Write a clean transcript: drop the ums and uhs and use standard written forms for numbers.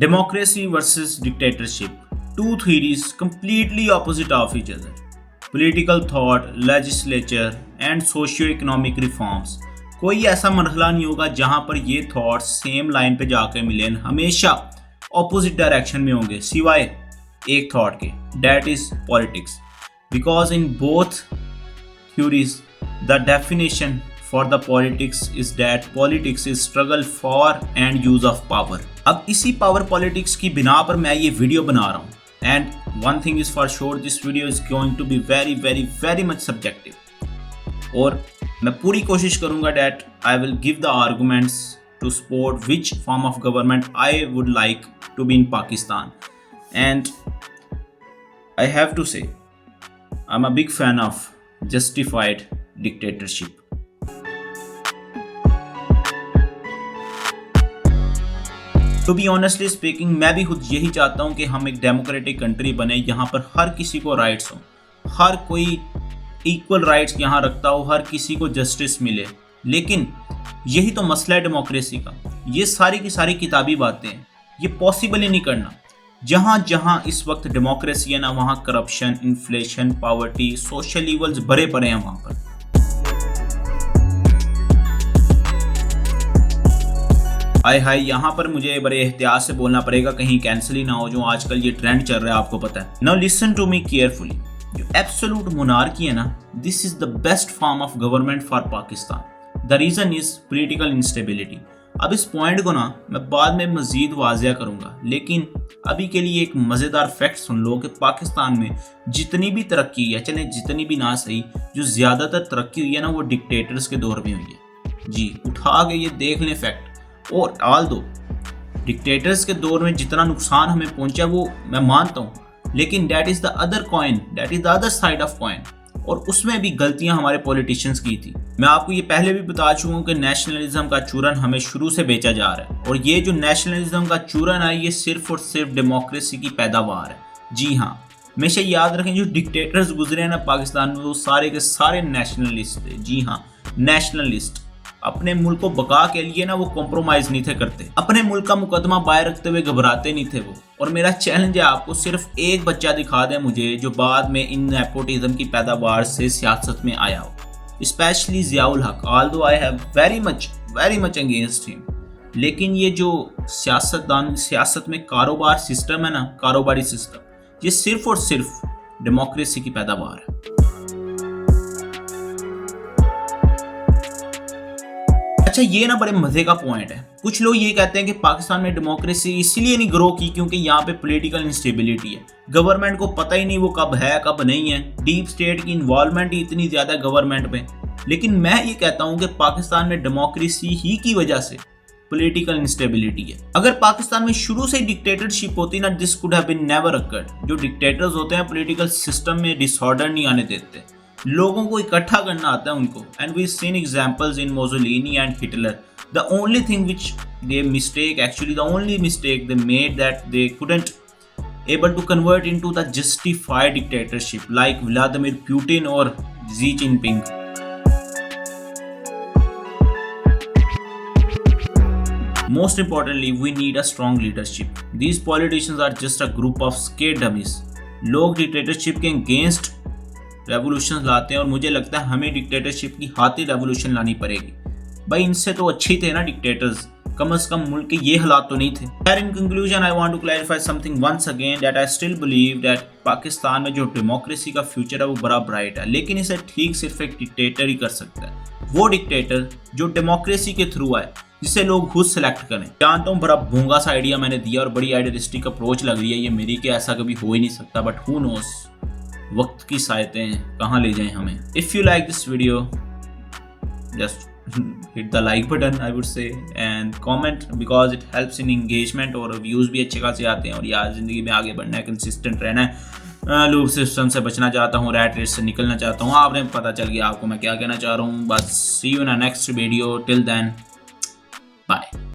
Democracy versus dictatorship. Two theories completely opposite of each other. Political thought, legislature and socio-economic reforms. कोई ऐसा मरहला नहीं होगा जहां पर ये थॉट्स सेम लाइन पे जाकर मिले, हमेशा ऑपोजिट डायरेक्शन में होंगे सिवाय एक थॉट के, that is politics. Because in both theories the definition for the politics is that politics is struggle for and use of power. अब इसी पावर पॉलिटिक्स की बिना पर मैं ये वीडियो बना रहा हूँ. And one thing is for sure, this video is going to be very very very much subjective. और मैं पूरी कोशिश करूंगा that I will give the arguments to support which form of government I would like to be in Pakistan. And I have to say, I'm a big fan of justified dictatorship. To be honestly speaking, मैं भी खुद यही चाहता हूँ कि हम एक democratic country बने, यहाँ पर हर किसी को राइट्स हों, हर कोई इक्वल राइट्स यहाँ रखता हो, हर किसी को जस्टिस मिले. लेकिन यही तो मसला है डेमोक्रेसी का. ये सारी की सारी किताबी बातें हैं, ये पॉसिबल ही नहीं करना. जहाँ जहाँ इस वक्त डेमोक्रेसी है ना, वहाँ corruption, inflation, poverty, social evils भरे पड़े हैं वहाँ पर. हाय हाय, यहाँ पर मुझे बड़े एहतियात से बोलना पड़ेगा, कहीं कैंसिल ही ना हो जो आजकल ये ट्रेंड चल रहा है, आपको पता है. Now listen to me carefully. जो एब्सोल्यूट मोनार्की है ना, this is the best form of government for Pakistan. The reason is political instability. अब इस पॉइंट को ना मैं बाद में मजीद वाजिया करूंगा, लेकिन अभी के लिए एक मज़ेदार फैक्ट सुन लो कि पाकिस्तान में जितनी भी तरक्की है, चले जितनी भी ना सही, जो ज़्यादातर तरक्की हुई है ना, वो डिक्टेटर्स के दौर में हुई है. जी, उठा के ये देख लें फैक्ट. और आल दो डिक्टेटर्स के दौर में जितना नुकसान हमें पहुंचा वो मैं मानता हूँ, लेकिन that is the other coin, that is the other side of coin. और उसमें भी गलतियां हमारे पॉलिटिशियंस की थी. मैं आपको ये पहले भी बता चुका हूँ कि नेशनलिज्म का चूरन हमें शुरू से बेचा जा रहा है, और ये जो नेशनलिज्म का चूरन है ये सिर्फ और सिर्फ डेमोक्रेसी की पैदावार है. जी हाँ, हमेशा याद रखें, जो डिक्टेटर्स गुजरे हैं ना पाकिस्तान में, वो सारे के सारे नेशनलिस्ट थे. जी हाँ, नेशनलिस्ट. अपने मुल्क को बका के लिए ना वो कॉम्प्रोमाइज नहीं थे करते, अपने मुल्क का मुकदमा बाहर रखते हुए घबराते नहीं थे वो. और मेरा चैलेंज है आपको, सिर्फ एक बच्चा दिखा दे मुझे जो बाद में इन नेपोटिज्म की पैदावार से सियासत में आया हो, स्पेशली जियाउल हक. Although I have very much against him, लेकिन ये जो सियासत में कारोबार सिस्टम है ना, कारोबारी सिस्टम, ये सिर्फ और सिर्फ डेमोक्रेसी की पैदावार है. अच्छा, ये ना बड़े मजे का पॉइंट है. कुछ लोग ये कहते हैं कि पाकिस्तान में डेमोक्रेसी इसीलिए नहीं ग्रो की क्योंकि यहाँ पे पॉलिटिकल इंस्टेबिलिटी है. गवर्नमेंट को पता ही नहीं वो कब है कब नहीं है. डीप स्टेट की इन्वॉल्वमेंट ही इतनी ज्यादा गवर्नमेंट में. लेकिन मैं ये कहता हूँ कि पाकिस्तान में डेमोक्रेसी ही की वजह से पॉलिटिकल इंस्टेबिलिटी है. अगर पाकिस्तान में शुरू से ही डिक्टेटरशिप होती ना, this could have been never occurred. जो डिक्टेटर्स होते हैं पॉलिटिकल सिस्टम में डिसऑर्डर नहीं आने देते, लोगों को इकट्ठा करना आता है उनको. And we seen examples in Mussolini and Hitler. The only thing which they mistake, actually the only mistake they made, that they couldn't able to convert into the justified dictatorship like Vladimir Putin or Xi Jinping. Most importantly, we need a strong leadership. These politicians are just a group of scared dummies. लोग dictatorship के against revolution लाते हैं, और मुझे लगता है हमें dictatorship की हाथी रेवोल्यूशन लानी पड़ेगी. भाई, इनसे तो अच्छे थे ना डिक्टेटर्स, कम से कम मुल्क के ये हालात तो नहीं थे. In conclusion, I want to clarify something once again, that I still believe that Pakistan में जो डेमोक्रेसी का फ्यूचर है वो बड़ा ब्राइट है, लेकिन इसे ठीक सिर्फ एक डिक्टेटर ही कर सकता है. वो डिक्टेटर जो डेमोक्रेसी के थ्रू आए, जिसे लोग खुद सेलेक्ट करें. जानता हूँ बड़ा भोंगा सा आइडिया मैंने दिया और बड़ी आइडियलिस्टिक अप्रोच लग रही है ये मेरी, कि ऐसा कभी हो ही नहीं सकता, बट हु नोस, वक्त की सायतें कहाँ ले जाएं हमें. If you like this video, just hit the like button I would say, and comment because it helps in engagement, और व्यूज़ भी अच्छे खासे आते हैं. और यार ज़िंदगी में आगे बढ़ना है, कंसिस्टेंट रहना है, लूप सिस्टम से बचना चाहता हूँ, रैट रेस से निकलना चाहता हूँ. आपने पता चल गया आपको मैं क्या कहना चाह रहा हूँ. बस see you in next video. Till then, bye.